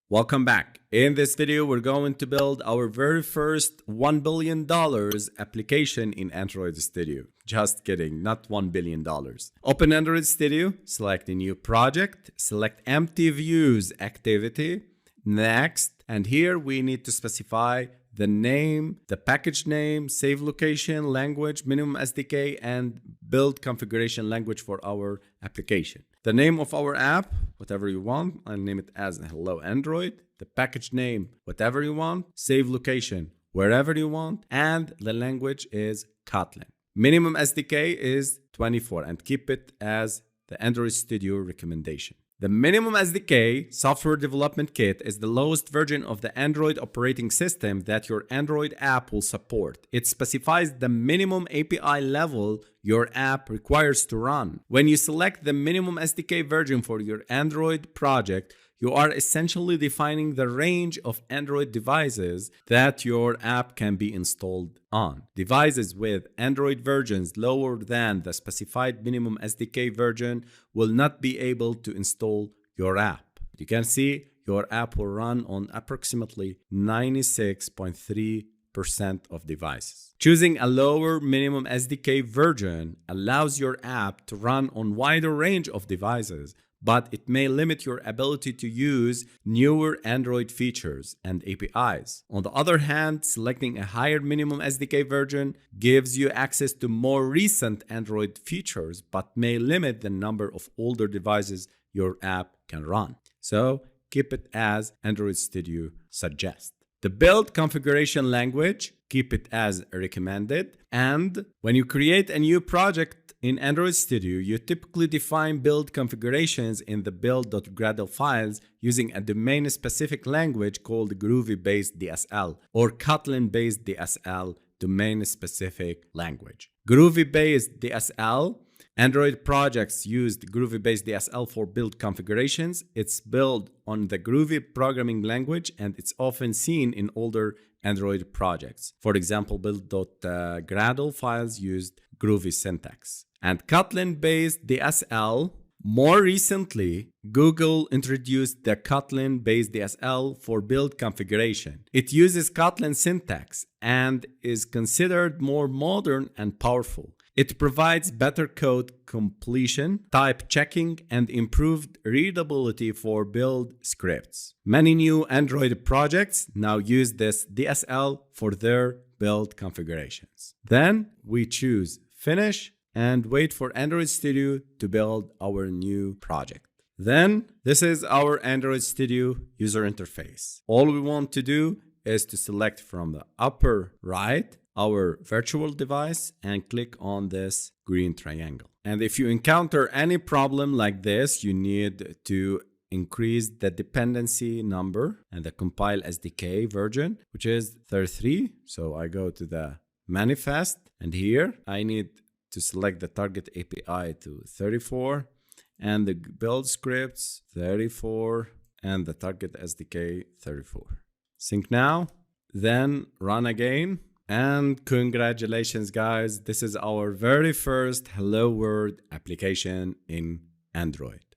Welcome back. In this video, we're going to build our very first $1 billion application in Android Studio. Just kidding, not $1 billion. Open Android Studio, select a new project, select empty views activity, next, and here we need to specify the name, the package name, save location, language, minimum SDK, and build configuration language for our application. The name of our app, whatever you want, I'll name it as Hello Android. The package name, whatever you want. Save location, wherever you want. And the language is Kotlin. Minimum SDK is 24 and keep it as the Android Studio recommendation. The minimum SDK software development kit is the lowest version of the Android operating system that your Android app will support. It specifies the minimum API level your app requires to run. When you select the minimum SDK version for your Android project, you are essentially defining the range of Android devices that your app can be installed on. Devices with Android versions lower than the specified minimum SDK version will not be able to install your app. You can see your app will run on approximately 96.3% of devices. Choosing a lower minimum SDK version allows your app to run on wider range of devices, but it may limit your ability to use newer Android features and APIs. On the other hand, selecting a higher minimum SDK version gives you access to more recent Android features, but may limit the number of older devices your app can run. So keep it as Android Studio suggests. The build configuration language, keep it as recommended. And when you create a new project in Android Studio, you typically define build configurations in the build.gradle files using a domain-specific language called Groovy-based DSL or Kotlin-based DSL domain-specific language. Groovy-based DSL, Android projects used Groovy-based DSL for build configurations. It's built on the Groovy programming language and it's often seen in older Android projects. For example, build.gradle files used Groovy syntax. And Kotlin-based DSL, more recently, Google introduced the Kotlin-based DSL for build configuration. It uses Kotlin syntax and is considered more modern and powerful. It provides better code completion, type checking, and improved readability for build scripts. Many new Android projects now use this DSL for their build configurations. Then we choose Finish and wait for Android Studio to build our new project. Then this is our Android Studio user interface. All we want to do is to select from the upper right our virtual device and click on this green triangle. And if you encounter any problem like this, you need to increase the dependency number and the compile SDK version, which is 33. So I go to the manifest and here I need to select the target API to 34 and the build scripts 34 and the target SDK 34. Sync now, then run again. And congratulations guys, this is our very first Hello World application in Android.